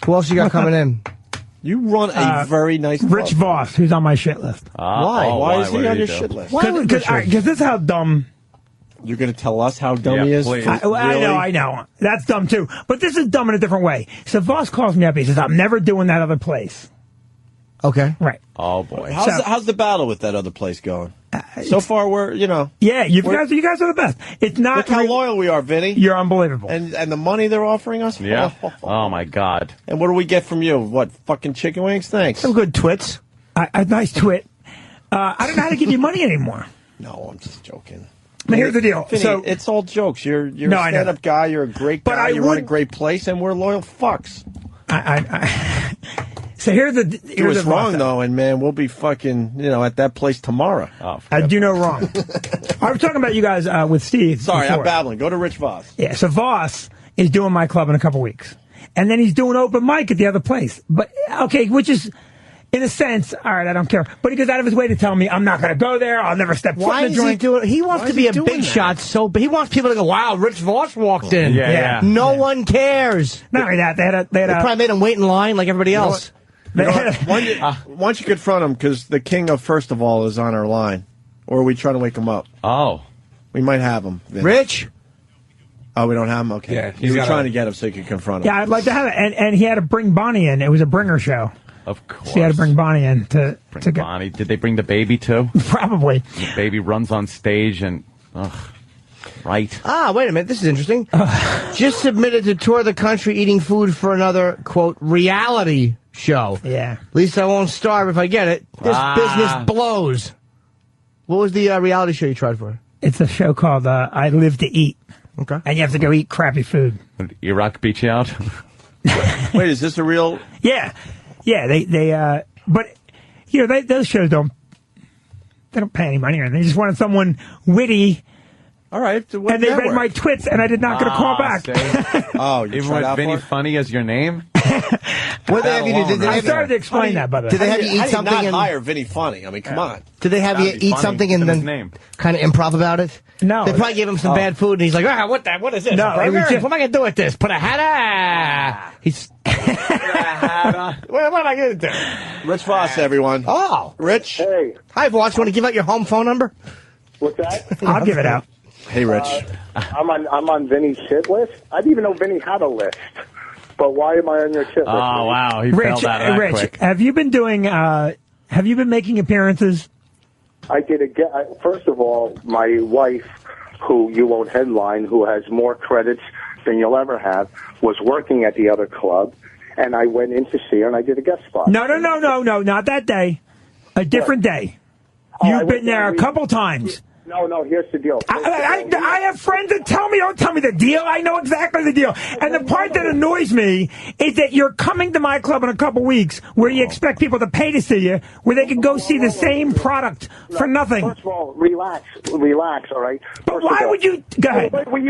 Who else you got coming in? You run a very nice club. Rich Vos, who's on my shit list. Why? Why is he on your shit list? Because this is how dumb... You're going to tell us how dumb he is? Really? I know. That's dumb, too. But this is dumb in a different way. So Voss calls me up. He says, I'm never doing that other place. Okay. Right. Oh, boy. How's the battle with that other place going? So far, we're, Yeah, you guys are the best. It's not... Look how loyal we are, Vinny. You're unbelievable. And the money they're offering us? Yeah. Oh, my God. And what do we get from you? What, fucking chicken wings? Thanks. Some good twits. A nice twit. I don't know how to give you money anymore. No, I'm just joking. But here's the deal. Vinny, so it's all jokes. You're a stand-up guy. You're a great guy. You run a great place, and we're loyal fucks. So here's the... Do us wrong, though, and, man, we'll be fucking, at that place tomorrow. Oh, I do no wrong. I was talking about you guys with Steve. Sorry, before. I'm babbling. Go to Rich Vos. Yeah, so Voss is doing my club in a couple weeks. And then he's doing open mic at the other place. But, okay, which is... In a sense, all right, I don't care. But he goes out of his way to tell me I'm not going to go there. I'll never step foot in the joint. He wants to be a big shot, but he wants people to go, wow, Rich Vos walked in. Yeah. No one cares. Not only that, they probably made him wait in line like everybody else. Why don't you confront him? Because the king of First of All is on our line. Or are we trying to wake him up? Oh. We might have him. Vince. Rich? Oh, we don't have him? Okay. Yeah, you were trying to get him so you could confront him. Yeah, I'd like to have it. And he had to bring Bonnie in. It was a bringer show. Of course. So he had to bring Bonnie in to get... Bonnie. Did they bring the baby, too? Probably. The baby runs on stage and... right. Ah, wait a minute. This is interesting. Just submitted to tour the country eating food for another, quote, reality show. Yeah. At least I won't starve if I get it. This business blows. What was the reality show you tried for? It's a show called I Live to Eat. Okay. And you have to go eat crappy food. Did Iraq beat you out? Wait, is this a real... Yeah. Yeah, but, those shows don't pay any money or anything. They just wanted someone witty. All right. And they read my twits, and I did not get a call back. Oh, even with Vinnie Funny as your name? I started to explain that, by the way. Did they have you eat something? I did not hire Vinnie Funny. I mean, come on. Did they have you eat something and then kind of improv about it? No. They probably gave him some bad food, and he's like, what is this? No, what am I going to do with this? Put a hat on. He's... What am I going to do? Rich Vos, everyone. Oh. Rich. Hey. Hi, Vos. You want to give out your home phone number? What's that? I'll give it out. Hey, Rich. I'm on Vinny's shit list. I didn't even know Vinny had a list. But why am I on your shit list? Oh, wow. He failed out that quick. Have you been doing, have you been making appearances? I did first of all, my wife, who you won't headline, who has more credits than you'll ever have, was working at the other club, and I went in to see her, and I did a guest spot. No, not that day. A different day. You've been there a couple times. No, here's the deal. I have friends that tell me, don't tell me the deal. I know exactly the deal. And the part that annoys me is that you're coming to my club in a couple weeks where you expect people to pay to see you, where they can go see the same product for nothing. First of all, relax, all right? But why would you... Go ahead. Will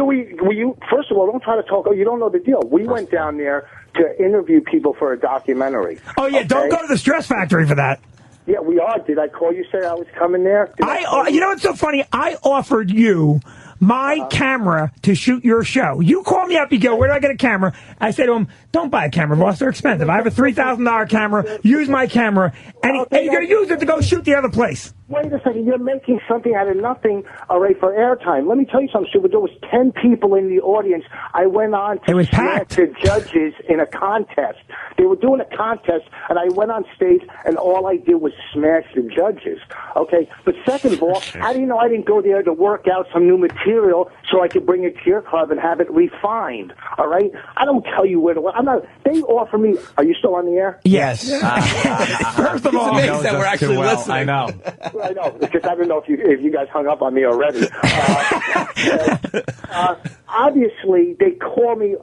you, first of all, don't try to talk. Oh, you don't know the deal. We went down there to interview people for a documentary. Oh, yeah, don't go to the Stress Factory for that. Yeah, we are. Did I call you, say I was coming there? You know what's so funny? I offered you my camera to shoot your show. You call me up, you go, where do I get a camera? I say to him, don't buy a camera, boss. They're expensive. I have a $3,000 camera. Use my camera. And you're going to use it to go shoot the other place. Wait a second. You're making something out of nothing, all right, for airtime. Let me tell you something, Super. There was 10 people in the audience. I went on to smash the judges in a contest. They were doing a contest, and I went on stage, and all I did was smash the judges. Okay? But second of all, how do you know I didn't go there to work out some new material so I could bring it to your club and have it refined? All right? I don't tell you where to work. They offer me... Are you still on the air? Yes. First of all, that we're actually listening. I know. I know, because I don't know if you guys hung up on me already. Obviously, they call me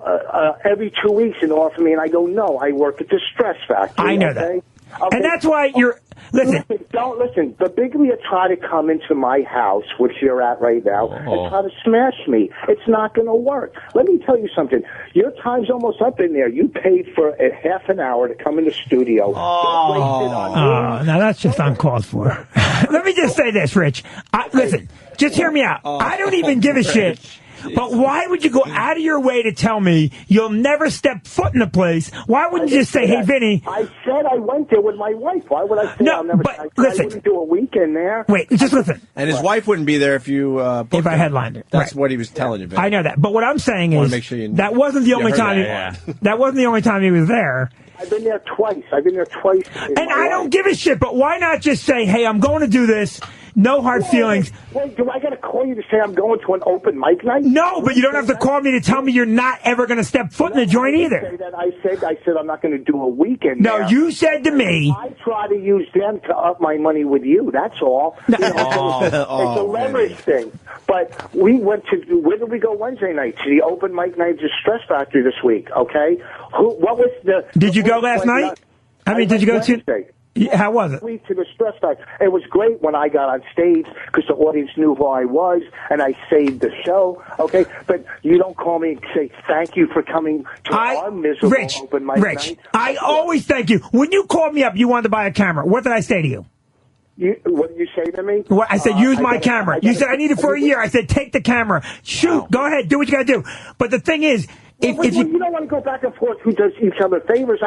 every 2 weeks and offer me, and I go, no, I work at the Stress Factory. I know that. Okay? And that's why you're... Listen. Don't listen. The bigger you try to come into my house, which you're at right now, and try to smash me, it's not going to work. Let me tell you something. Your time's almost up in there. You paid for a half an hour to come in the studio. Now that's just uncalled for. Let me just say this, Rich. Listen, just hear me out. I don't even give a shit But why would you go out of your way to tell me you'll never step foot in the place? Why wouldn't you just say, hey, Vinny? I said I went there with my wife. Why would I say No, I'll never? but I listen. wouldn't do a weekend there. Wait, just listen. And his wife wouldn't be there if you If I headlined it. That's Right. what he was telling you, Vinny. I know that. But what I'm saying Wanna is make sure you- that wasn't the only heard time. That wasn't the only time he was there. I've been there twice. And I don't give a shit, but why not just say, hey, I'm going to do this. No hard feelings. Wait, do I got to call you to say I'm going to an open mic night? No, but you don't have to call me to tell me you're not ever going to step foot in the joint either. I said I'm not going to do a weekend. No, there. you said to me. I try to use them to up my money with you. That's all. You know, it's a leverage thing. But we went to. Where did we go Wednesday night? To the open mic night at Stress Factory this week. Okay. What was the? Did you go last night? I mean, did you go Wednesday. How was it? To the Stress Factory. It was great when I got on stage because the audience knew who I was and I saved the show. Okay, but you don't call me and say thank you for coming to our miserable open mic night. I always thank you. When you called me up, you wanted to buy a camera. What did I say to you? What did you say to me? I said, use my camera. You said, I need it for a year. I said, take the camera. Shoot. Go ahead. Do what you got to do. But the thing is, if you don't want to go back and forth who does each other favors.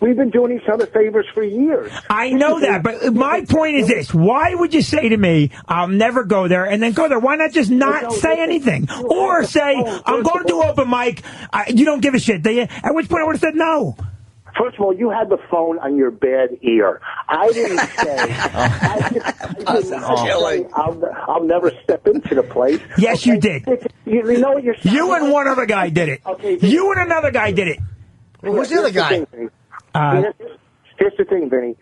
We've been doing each other favors for years. I know that, but my point is this. Why would you say to me, I'll never go there, and then go there? Why not just not say anything? Or say, I'm going to do open mic. You don't give a shit, do you? At which point I would have said no. First of all, you had the phone on your bad ear. I didn't say, I'll never step into the place. Yes, you did. You know what you're saying? You and one other guy did it. Okay, you and another guy did it. Who's the other guy? Here's the thing, Vinny.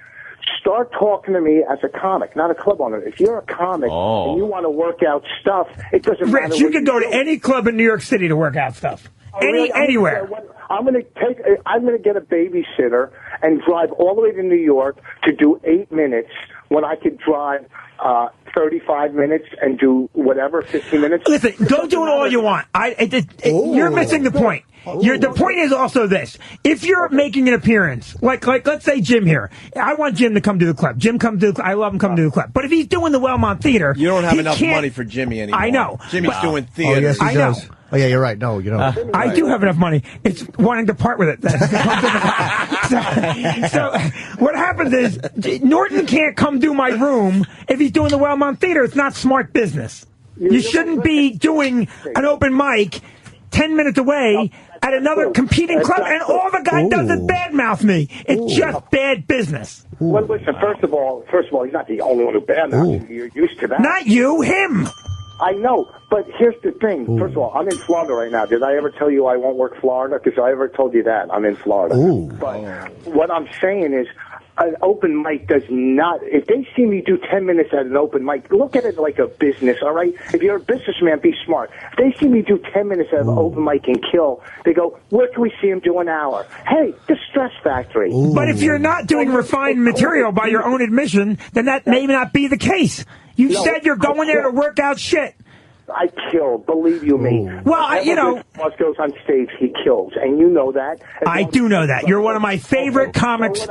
Start talking to me as a comic, not a club owner. If you're a comic and you want to work out stuff, it doesn't matter. Rich, you can go to any club in New York City to work out stuff. Anywhere. I'm going to get a babysitter and drive all the way to New York to do 8 minutes when I could drive 35 minutes and do whatever, 15 minutes. Listen, go do it all you want. You're missing the point. The point is also this. If you're making an appearance, like let's say Jim here. I want Jim to come to the club. Jim come to the club. I love him coming to the club. But if he's doing the Wellmont Theater, you don't have enough money for Jimmy anymore. I know. Jimmy's doing theater. Oh, yes, he does. know. Oh, yeah, you're right. No, you don't. I do have enough money. It's wanting to part with it. so what happens is Norton can't come do my room if he's doing the Wellmont Theater. It's not smart business. You shouldn't be doing an open mic 10 minutes away at another competing club, and all the guy does is badmouth me. It's just bad business. Well, listen, first of all, he's not the only one who badmouths. You're used to that. Not you, him. I know, but here's the thing. First of all, I'm in Florida right now. Did I ever tell you I won't work Florida? Because I ever told you that. I'm in Florida. But what I'm saying is, an open mic does not, if they see me do 10 minutes at an open mic, look at it like a business, all right? If you're a businessman, be smart. If they see me do 10 minutes at an open mic and kill, they go, where can we see him do an hour? Hey, the Stress Factory. But if you're not doing refined material by your own admission, then that may not be the case. You said you're going there to work out shit. I kill, believe you me. Well, you know, Rich Vos goes on stage, he kills, and you know that. I do know that. You're one of my favorite comics.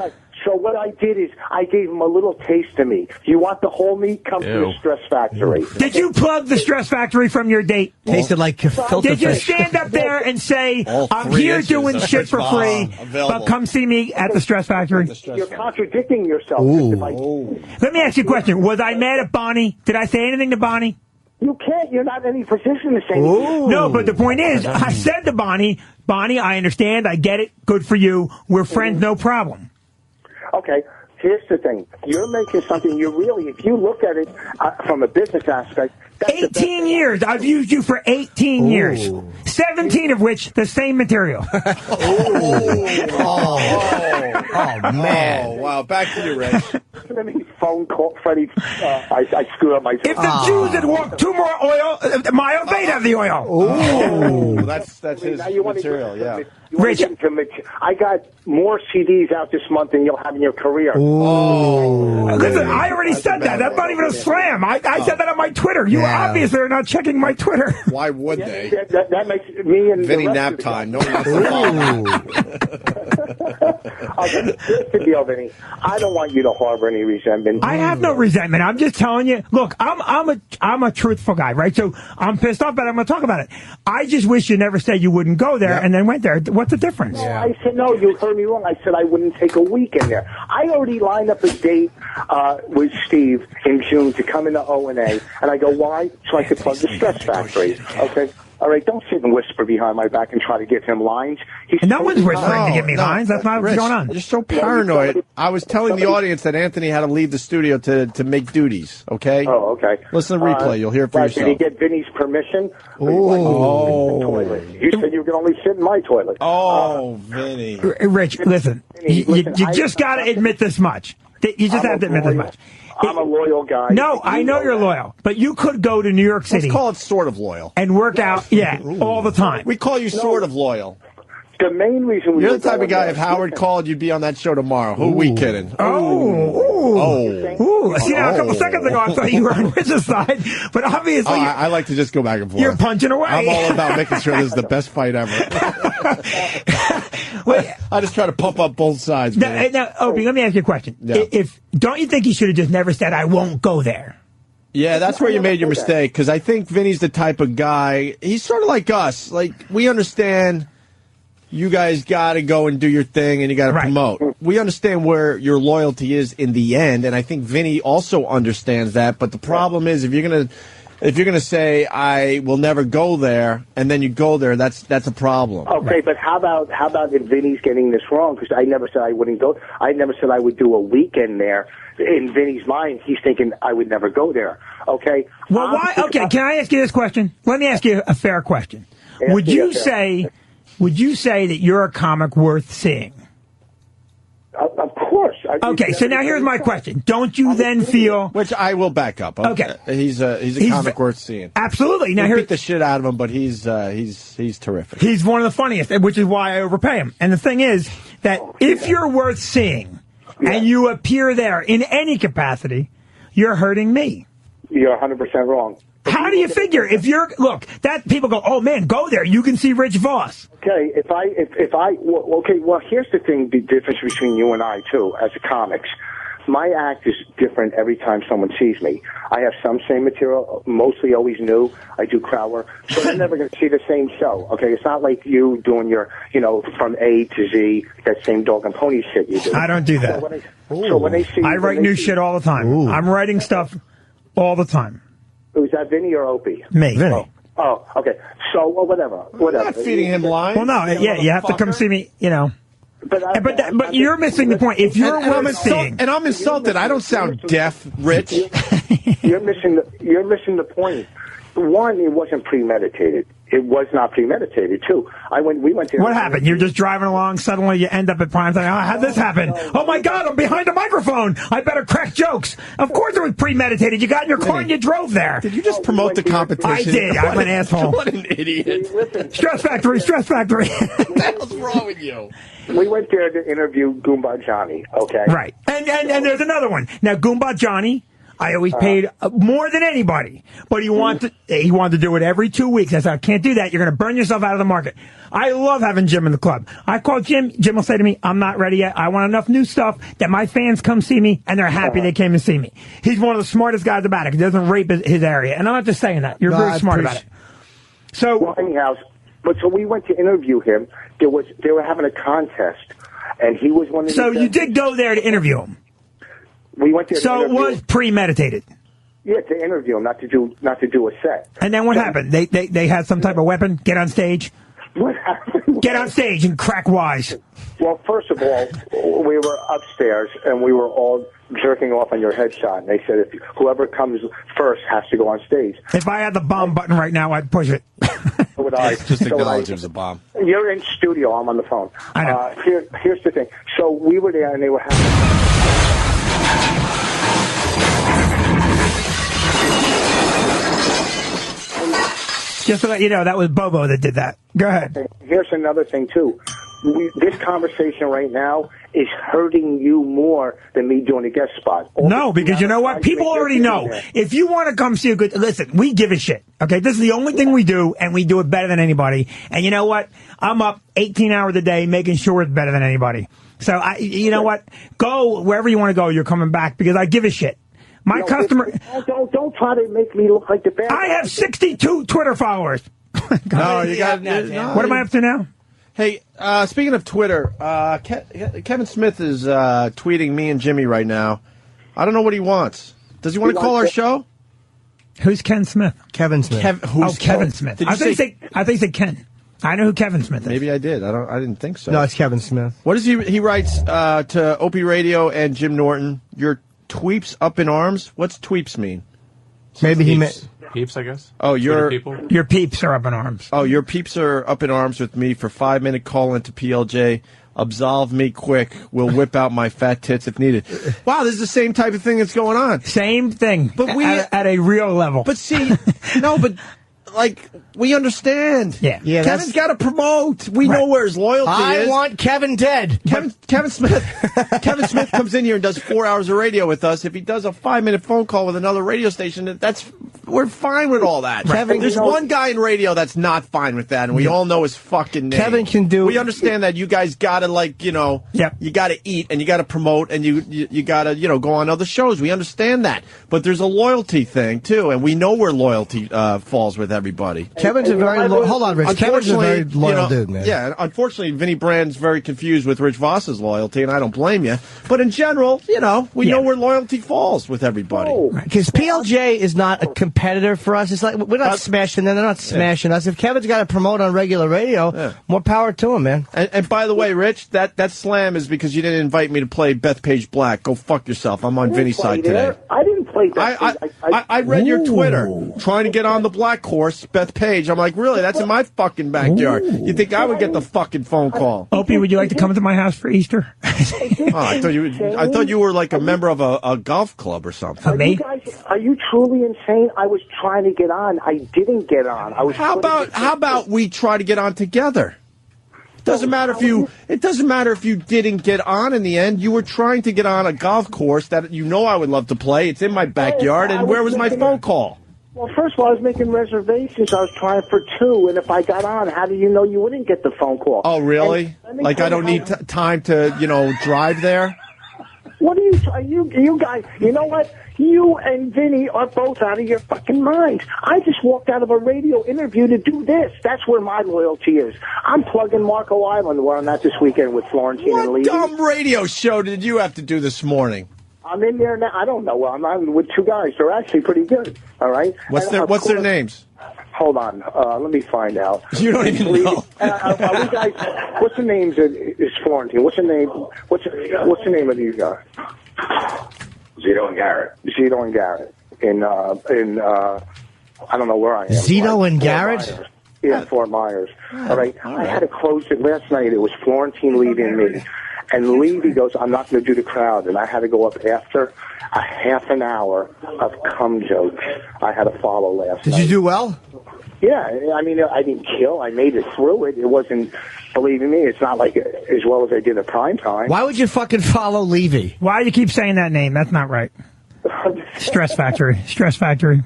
So what I did is I gave him a little taste of me. You want the whole meat? Come to the Stress Factory. Did you plug the Stress Factory from your date? Tasted like filter Did you fish. stand up there and say, I'm here doing shit for free, but come see me at the Stress Factory? You're contradicting yourself. Let me ask you a question. Was I mad at Bonnie? Did I say anything to Bonnie? You can't. You're not in any position to say anything. No, but the point is, I said to Bonnie, I understand, I get it, good for you, we're friends, no problem. Okay, here's the thing. You're making something if you look at it from a business aspect, that's 18 years. I've used you for 18 years. 17 of which, the same material. Man. Oh, wow. Back to you, Rich. Let me phone call Freddie. I screwed up myself. If the Jews had walked 2 more miles, they'd have the oil. Oh, that's his material, yeah. Rich, I got more CDs out this month than you'll have in your career. Listen, I already said that. That's not even a slam. I said that on my Twitter. You obviously are not checking my Twitter. Why would they? That makes me and Vinny nap time. No one wants to Okay, here's the deal, Vinny. I don't want you to harbor any resentment. I have no resentment. I'm just telling you. Look, I'm a truthful guy, right? So I'm pissed off, but I'm going to talk about it. I just wish you never said you wouldn't go there and then went there. What's the difference? No, I said, no, you heard me wrong. I said I wouldn't take a week in there. I already lined up a date with Steve in June to come into O&A, and I go, why? So I could plug the Stress Factory. Okay? All right, don't sit and whisper behind my back and try to give him lines. No one's whispering to give me lines. That's not what's going on. You're so paranoid. I was telling the audience that Anthony had to leave the studio to make duties, okay? Oh, okay. Listen to the replay. You'll hear it for yourself. Did he get Vinny's permission? Oh. You said you could only sit in my toilet. Oh, Vinny. Rich, listen. You just got to admit this much. You just have to admit this much. I'm a loyal guy. No, I know you're loyal, but you could go to New York City. Let's call it sort of loyal. And work out, all the time. We call you sort of loyal. The main reason you're the type of guy. If Howard called, you'd be on that show tomorrow. Who are we kidding? See, now a couple seconds ago, I thought you were on Rich's side, but obviously, I like to just go back and forth. You're punching away. I'm all about making sure this is the best fight ever. I just try to pump up both sides. Now, Opie, let me ask you a question. Yeah. Don't you think he should have just never said, "I won't go there"? Yeah, that's where you made your mistake, because I think Vinny's the type of guy. He's sort of like us. Like, we understand. You guys got to go and do your thing, and you got to promote. We understand where your loyalty is in the end, and I think Vinny also understands that. But the problem is, if you're gonna say I will never go there, and then you go there, that's a problem. Okay, but how about if Vinny's getting this wrong? Because I never said I wouldn't go. I never said I would do a weekend there. In Vinny's mind, he's thinking I would never go there. Okay. Well, why? Okay, can I ask you this question? Let me ask you a fair question. Would you say that you're a comic worth seeing? Of course. Okay, so now here's my question. Don't you then feel... Which I will back up. Okay. He's a comic worth seeing. Absolutely. Now beat the shit out of him, but he's terrific. He's one of the funniest, which is why I overpay him. And the thing is that if you're worth seeing and you appear there in any capacity, you're hurting me. You're 100% wrong. How do you figure? If you're that people go, oh man, go there. You can see Rich Vos. Okay, well, here's the difference between you and I too, as a comics. My act is different every time someone sees me. I have some same material, mostly always new. I do crowd work, so they're never going to see the same show. Okay, it's not like you doing your, from A to Z, that same dog and pony shit you do. I don't do that. So when they see, I write new shit all the time. Ooh. I'm writing stuff all the time. Was that Vinny or Opie? Me. Vinny. Oh, okay. So, whatever. I'm not feeding him lines. Well, no, you have to come see me, But you're missing the point. If you're and I'm insulted. I don't sound deaf, Rich. You're missing the point. One, it wasn't premeditated. It was not premeditated. Two, we went there. What happened? You're just driving along. Suddenly, you end up at prime time. Oh, how'd this happen? Oh my God! I'm behind a microphone. I better crack jokes. Of course, it was premeditated. You got in your car and you drove there. Did you just promote the competition? I did. I'm an asshole. What an idiot! Stress Factory. Stress Factory. What the hell's wrong with you? We went there to interview Goomba Johnny. Okay. Right. And there's another one. Now, Goomba Johnny. I always paid more than anybody, but he wanted to do it every 2 weeks. I said, I can't do that. You're going to burn yourself out of the market. I love having Jim in the club. I call Jim. Jim will say to me, I'm not ready yet. I want enough new stuff that my fans come see me, and they're happy they came to see me. He's one of the smartest guys about it. He doesn't rape his area. And I'm not just saying that. You're very smart about it. So, anyhow, so we went to interview him. They were having a contest, and he was one of the... So you did go there to interview him? We went there. So it was premeditated. Yeah, to interview him, not to do a set. And then what happened? They had some type of weapon. Get on stage. What happened? Get on stage and crack wise. Well, first of all, we were upstairs and we were all jerking off on your headshot. And they said whoever comes first has to go on stage. If I had the bomb button right now, I'd push it. So would I. Just acknowledge it was a bomb. You're in studio. I'm on the phone. I know. Here's the thing. So we were there and they were having... Just to let you know, that was Bobo that did that. Go ahead. Here's another thing, too. this conversation right now is hurting you more than me doing a guest spot. No, because you know what? People already know. If you want to come see a good... Listen, we give a shit. Okay, this is the only thing we do, and we do it better than anybody. And you know what? I'm up 18 hours a day making sure it's better than anybody. So, you know what? Go wherever you want to go. You're coming back because I give a shit. My customer... Don't try to make me look like the bad guy. I have 62 Twitter followers. No, you got... What am I up to now? Hey, speaking of Twitter, Kevin Smith is tweeting me and Jimmy right now. I don't know what he wants. Does he want to call our show? Who's Ken Smith? Kevin Smith. Kevin Smith. I think you said Ken. I know who Kevin Smith is. Maybe I did. I didn't think so. No, it's Kevin Smith. What is he? He writes to Opie Radio and Jim Norton. Your tweeps up in arms. What's tweeps mean? Maybe he meant... Peeps, I guess. Oh, your peeps are up in arms. Oh, your peeps are up in arms with me for 5-minute call into PLJ. Absolve me quick. We'll whip out my fat tits if needed. Wow, this is the same type of thing that's going on. Same thing, but we at a real level. But see, no, but like we understand. Yeah. Kevin's got to promote. We know where his loyalty is. I want Kevin dead. Kevin Smith. Kevin Smith comes in here and does 4 hours of radio with us. If he does a 5-minute phone call with another radio station, we're fine with all that. Kevin, there's one guy in radio that's not fine with that, and we all know his fucking name. Kevin can do. We understand that you guys gotta you gotta eat and you gotta promote and you gotta go on other shows. We understand that, but there's a loyalty thing too, and we know where loyalty falls with everybody. Kevin's a very hold on, Rich. Kevin's a very loyal dude, man. Yeah, unfortunately, Vinnie Brand's very confused with Rich Vos's loyalty, and I don't blame you. But in general, we know where loyalty falls with everybody. Because PLJ is not a competitor for us. It's like we're not smashing them; they're not smashing us. If Kevin's got to promote on regular radio, more power to him, man. And by the way, Rich, that slam is because you didn't invite me to play Bethpage Black. Go fuck yourself. I'm on Vinny's side today. I didn't play that. I read your Twitter trying to get on the black course, Bethpage. I'm like, really? That's in my fucking backyard. You think I would get the fucking phone call? Opie, would you like to come to my house for Easter? I thought you were like a member of a golf club or something. Are you truly insane? I was trying to get on. I didn't get on. How about we try to get on together? It doesn't matter if you didn't get on in the end. You were trying to get on a golf course that I would love to play. It's in my backyard, and where was my phone call? Well, first of all, I was making reservations. I was trying for 2, and if I got on, how do you know you wouldn't get the phone call? Oh, really? Like I don't need time to, drive there? What are you guys, you know what? You and Vinny are both out of your fucking minds. I just walked out of a radio interview to do this. That's where my loyalty is. I'm plugging Marco Island, where I'm at this weekend with Florentine and Lee. What dumb radio show did you have to do this morning? I'm in there now. I don't know. I'm with 2 guys. They're actually pretty good. All right. What's their names? Hold on. Let me find out. You don't even know. Are we guys? What's the names? Is Florentine? What's the name? What's the name of these guys? Zito and Garrett. Zito and Garrett. In I don't know where I am. Zito and Garrett. Yeah, Fort Myers. All right. I had to close it last night. It was Florentine, Levy, and me. And Levy goes, I'm not going to do the crowd. And I had to go up after a half an hour of cum jokes I had to follow last night. Did you do well? Yeah. I mean, I didn't kill. I made it through it. It wasn't, believe me, it's not like as well as I did at prime time. Why would you fucking follow Levy? Why do you keep saying that name? That's not right. Stress Factory. Stress Factory.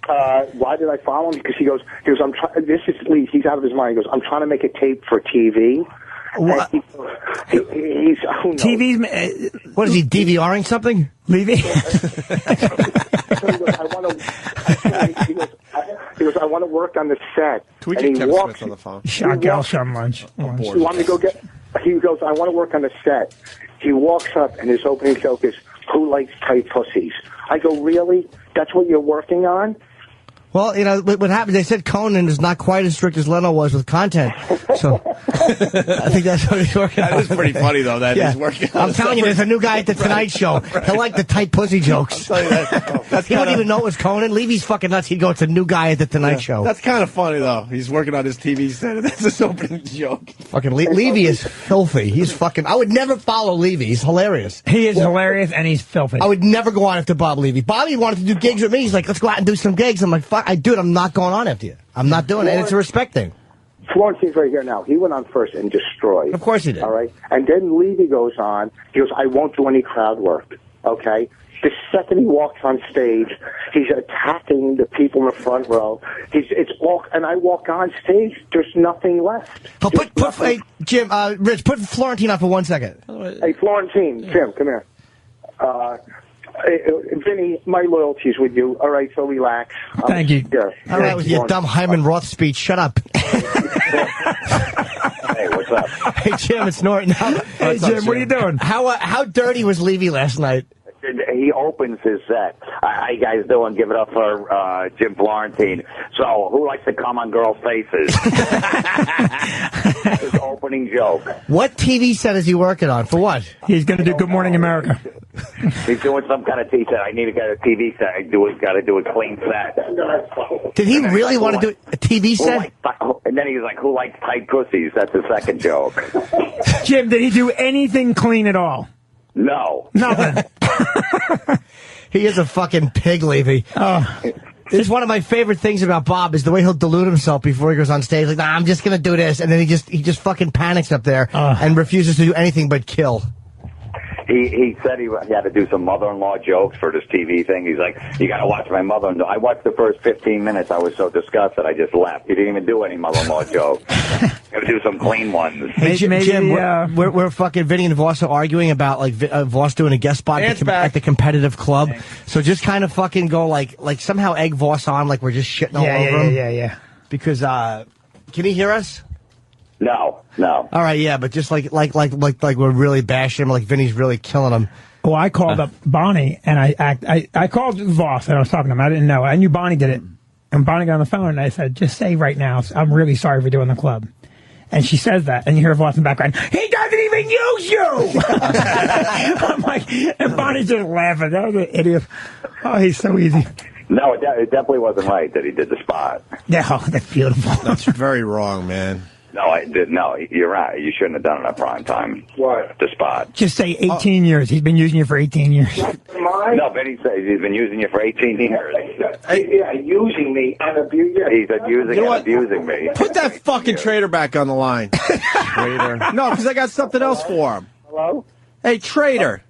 Why did I follow him? Because he goes, I'm trying, this is Lee. He's out of his mind. He goes, I'm trying to make a tape for TV. What? He's TV's. What is he, DVRing something? Levy? He goes, I want to work on the set. Can we get Kevin Smith on the phone? Shot gal some lunch. You want me to go get? He goes, I want to work on the set. He walks up and his opening joke is, who likes tight pussies? I go, really? That's what you're working on? Well, what happened, they said Conan is not quite as strict as Leno was with content. So, I think that's what he's working on. That was pretty funny, though, that he's working on. I'm telling you, there's a new guy at The Tonight Show. Right. He'll like the tight pussy jokes. I'll tell you that. He wouldn't even know it was Conan. Levy's fucking nuts. He'd go, it's a new guy at The Tonight Show. That's kind of funny, though. He's working on his TV set. That's his opening joke. Fucking Levy is filthy. He's fucking... I would never follow Levy. He's hilarious. He is hilarious, and he's filthy. I would never go on after Bob Levy. Bobby wanted to do gigs with me. He's like, let's go out and do some gigs. I'm like, fuck, I'm not going on after you. I'm not doing it, and it's a respect thing. Florentine's right here now. He went on first and destroyed. Of course he did. All right? And then Levy goes on. He goes, I won't do any crowd work. Okay? The second he walks on stage, he's attacking the people in the front row. And I walk on stage, there's nothing left. Oh, hey, Jim, Rich, put Florentine on for 1 second. Hey, Florentine, Jim, come here. Vinny, my loyalty's with you. All right, so relax. Thank you. Here. All right, with your dumb Hyman Roth speech. Shut up. Hey, what's up? Hey, Jim, it's Norton. Hey, Jim, what are you doing? How dirty was Levy last night? He opens his set. How you guys doing? Give it up for Jim Florentine. So, who likes to come on girls' faces? His opening joke. What TV set is he working on? For what? He's going to do Good Morning America. He's doing some kind of TV set. I need to get a TV set. Got to do a clean set. Did he really want to do a TV set? And then he's like, who likes tight pussies? That's the second joke. Jim, did he do anything clean at all? No. Nothing. He is a fucking pig, Levy. Oh. It's one of my favorite things about Bob is the way he'll delude himself before he goes on stage. Like, nah, I'm just going to do this. And then he just fucking panics up there and refuses to do anything but kill. He said he had to do some mother-in-law jokes for this TV thing. He's like, you got to watch my mother-in-law. I watched the first 15 minutes. I was so disgusted, I just left. He didn't even do any mother-in-law jokes. Got to do some clean ones. Hey, Jim, we're fucking Vinny and Vos are arguing about like Vos doing a guest spot at the competitive club. So just kind of fucking go like somehow egg Vos on like we're just shitting all over him. Yeah. Because can he hear us? No. All right, yeah, but just like we're really bashing him, like Vinny's really killing him. Well, I called up Bonnie, and I called Vos, and I was talking to him. I didn't know. I knew Bonnie did it. And Bonnie got on the phone, and I said, just say right now, I'm really sorry for doing the club. And she says that, and you hear Vos in the background, he doesn't even use you! I'm like, and Bonnie's just laughing. That was an idiot. Oh, he's so easy. No, it definitely wasn't right that he did the spot. No, that's beautiful. That's very wrong, man. No, you're right. You shouldn't have done it at prime time. What? The spot. Just say 18 years. He's been using you for 18 years. No, Vinny says he's been using you for 18 years. Yeah, using me and abusing. He's abusing me. Put that fucking traitor back on the line. Traitor. No, because I got something else for him. Hello? Hey, traitor.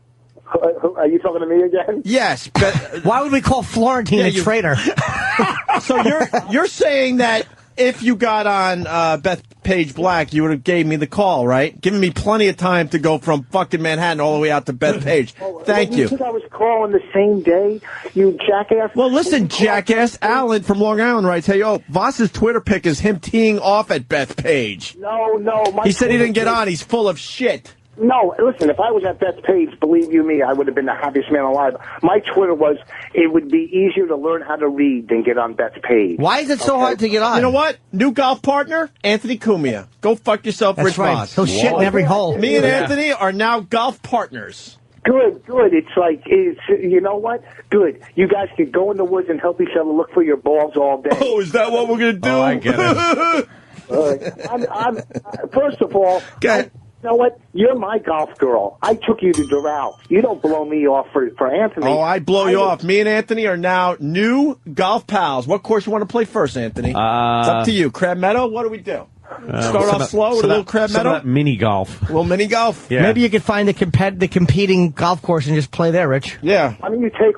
Are you talking to me again? Yes, but why would we call Florentine a traitor? So you're saying that if you got on Beth Page Black, you would have gave me the call, right? Giving me plenty of time to go from fucking Manhattan all the way out to Beth Page. Thank you. You think I was calling the same day, you jackass? Well, listen, jackass. Alan from Long Island writes, hey, Voss's Twitter pic is him teeing off at Beth Page. No. He said he didn't get on. He's full of shit. No, listen, if I was at Beth Page, believe you me, I would have been the happiest man alive. My Twitter was, it would be easier to learn how to read than get on Beth Page. Why is it so hard to get on? You know what? New golf partner, Anthony Cumia. Go fuck yourself, That's Rich right. Vos. He'll shit in every hole. Me and Anthony are now golf partners. Good. It's like, you know what? Good. You guys can go in the woods and help each other look for your balls all day. Oh, is that what we're going to do? Oh, I get it. First of all, you know what? You're my golf girl. I took you to Doral. You don't blow me off for Anthony. Oh, I blow you off. Me and Anthony are now new golf pals. What course you want to play first, Anthony? It's up to you. Crab Meadow? What do we do? Start off slow with a little Crab Meadow? Mini golf. A little mini golf? Yeah. Maybe you could find the competing golf course and just play there, Rich. Yeah. Why don't you take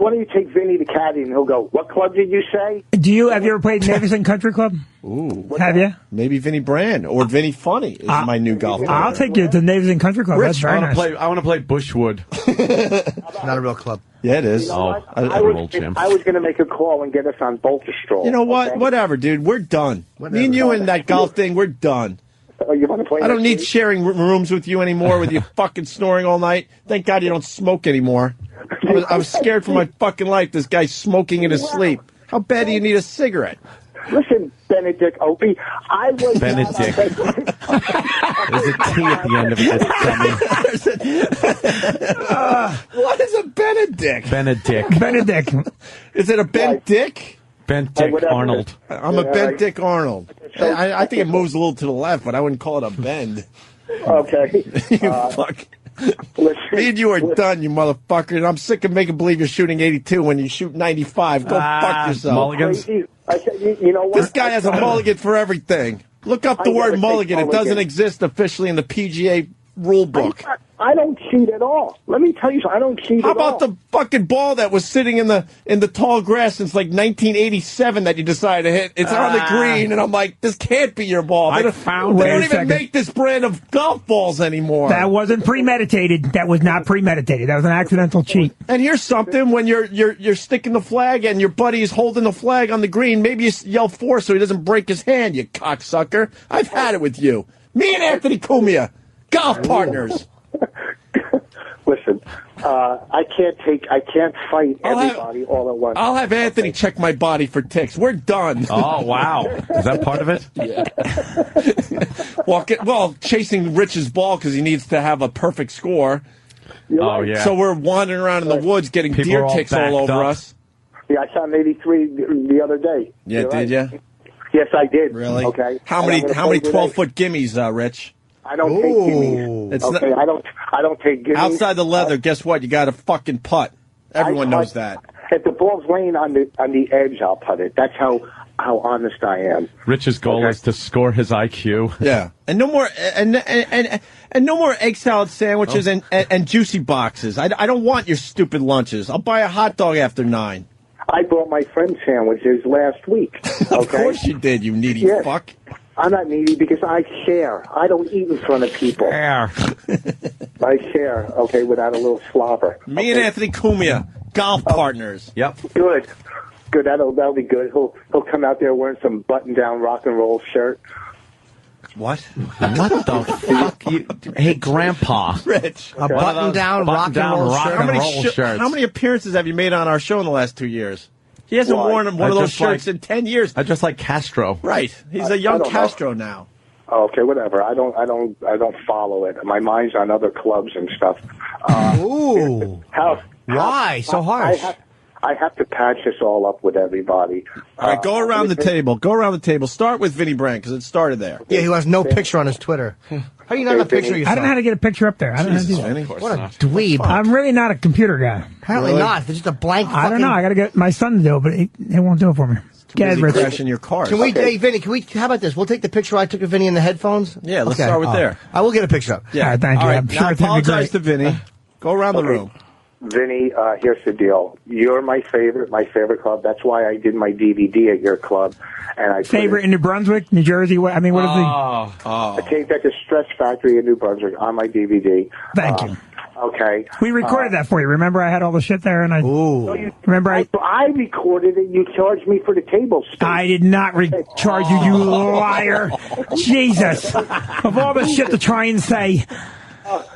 Vinny the caddy and he'll go, what club did you say? Have you ever played Navison Country Club? Ooh. Have you? Maybe Vinnie Brand or Vinnie Funny is my new golf partner. I'll take you to Navison Country Club. That's Rich, very nice. I want to play Bushwood. It's not a real club. Yeah, it is. You know what? I was going to make a call and get us on Bolter Stroll. You know what? Okay? Whatever, dude. We're done. Me and you and that golf thing, we're done. Oh, you want to play? I don't need week? sharing rooms with you anymore with you fucking snoring all night. Thank God you don't smoke anymore. I was scared for my fucking life, this guy smoking in his sleep. How bad do you need a cigarette? Listen, Benedict Opie, I was... Benedict. There's a T at the end of it. What is a Benedict? Benedict. Is it a bent dick? Bent Dick Arnold. I'm a bent Dick Arnold. I think it moves a little to the left, but I wouldn't call it a bend. Okay. You fuck. Me and you are done, you motherfucker. And I'm sick of making believe you're shooting 82 when you shoot 95. Go fuck yourself. Mulligans. You know what? This guy has a mulligan for everything. Look up the word mulligan. It doesn't exist officially in the PGA rule book. I don't cheat at all. Let me tell you something. I don't cheat How at all. about the fucking ball that was sitting in the tall grass since like 1987 that you decided to hit? It's on the green, and I'm like, this can't be your ball. They don't even make this brand of golf balls anymore. That wasn't premeditated. That was not premeditated. That was an accidental cheat. And here's something: when you're sticking the flag and your buddy is holding the flag on the green, maybe you yell "4" so he doesn't break his hand. You cocksucker! I've had it with you. Me and Anthony Cumia, golf partners. Listen, I can't fight everybody all at once. I'll have Anthony check my body for ticks. We're done. Oh, wow. Is that part of it? Yeah. Well, chasing Rich's ball because he needs to have a perfect score. Oh, yeah. So we're wandering around in the woods getting deer ticks all over us. Yeah, I shot an 83 the other day. Yeah, did you? Yes, I did. Really? Okay. How many 12-foot gimmies, Rich? I don't take gimmies. Okay, I don't take gimmies. Outside the leather, guess what? You got a fucking putt. Everyone knows that. If the ball's laying on the edge, I'll putt it. That's how honest I am. Rich's goal is to score his IQ. Yeah, and no more and no more egg salad sandwiches and juicy boxes. I don't want your stupid lunches. I'll buy a hot dog after 9. I bought my friend sandwiches last week. Okay? Of course you did, you needy fuck. I'm not needy because I share. I don't eat in front of people. I share, okay, without a little slobber. Me and Anthony Cumia, golf partners. Yep. Good. That'll be good. He'll come out there wearing some button-down rock and roll shirt. What? What the fuck? Hey, Grandpa. Rich. A button-down rock and roll shirt. How many appearances have you made on our show in the last 2 years? He hasn't worn one of those shirts in 10 years. I just like Castro. Right. He's a young Castro now. Oh, okay, whatever. I don't follow it. My mind's on other clubs and stuff. Ooh. Why so harsh? I have to patch this all up with everybody. All right, go around the table. Go around the table. Start with Vinnie Brand because it started there. Yeah, who has no picture on his Twitter. How do you not have a picture of yourself? I don't know how to get a picture up there. I don't know how to do that. What a dweeb. I'm really not a computer guy. Apparently not. There's just a blank I don't know. I got to get my son to do it, but he won't do it for me. Get busy Rich. crashing your cars. Can we, hey, Vinny, how about this? We'll take the picture I took of Vinny in the headphones. Yeah, let's start with there. I will get a picture up. Yeah, all right, thank you. All right, I'm sure now it's going to be apologize great. to Vinny. Go around the room. Vinny, here's the deal. You're my favorite club. That's why I did my DVD at your club. And I favorite in New Brunswick, New Jersey? I mean, what is the... I taped at the Stretch Factory in New Brunswick on my DVD. Thank you. Okay. We recorded that for you. Remember, I had all the shit there, and I... Ooh. Remember, I recorded it. You charged me for the table space. I did not charge you, you liar. Jesus. Of all the shit to try and say...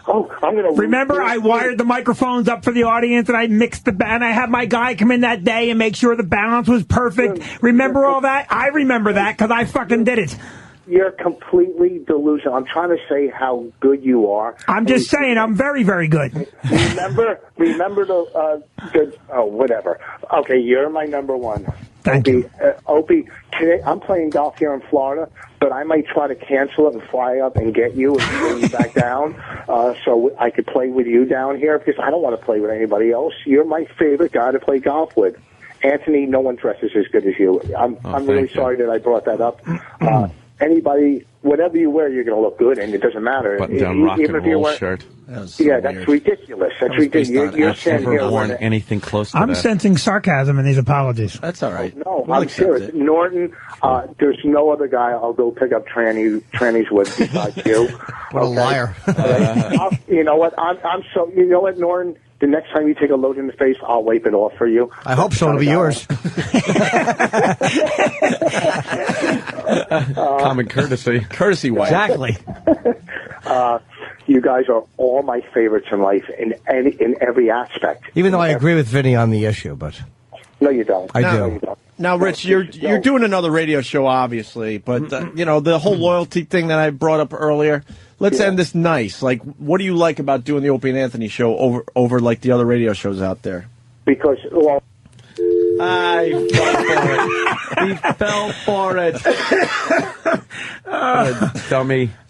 I'm gonna remember, I wired the microphones up for the audience, and I mixed and I had my guy come in that day and make sure the balance was perfect. Remember all that? I remember that because I fucking did it. You're completely delusional. I'm trying to say how good you are. I'm just saying I'm very, very good. Remember whatever. Okay, you're my number one. Thank you. Opie, I'm playing golf here in Florida, but I might try to cancel it and fly up and get you and bring you back down so I could play with you down here because I don't want to play with anybody else. You're my favorite guy to play golf with. Anthony, no one dresses as good as you. I'm really sorry that I brought that up. Anybody, whatever you wear, you're going to look good, and it doesn't matter. Button-down rock and roll shirt. That's ridiculous. That's ridiculous. You're never worn anything close to that. I'm sensing sarcasm in these apologies. That's all right. No, I'm serious. Norton, there's no other guy I'll go pick up trannies with besides you. What a liar. You know what? You know what, Norton? The next time you take a load in the face, I'll wipe it off for you. I hope so. It'll be yours. Common courtesy. Courtesy wipe. Exactly. You guys are all my favorites in life in every aspect. Even though I agree with Vinny on the issue, but... No, you don't. I do. No, you don't. Now, Rich, you're doing another radio show, obviously, but you know the whole loyalty thing that I brought up earlier. Let's end this nice. Like, what do you like about doing the Opie and Anthony show over like the other radio shows out there? Because I fell for it. He fell for it. Dummy.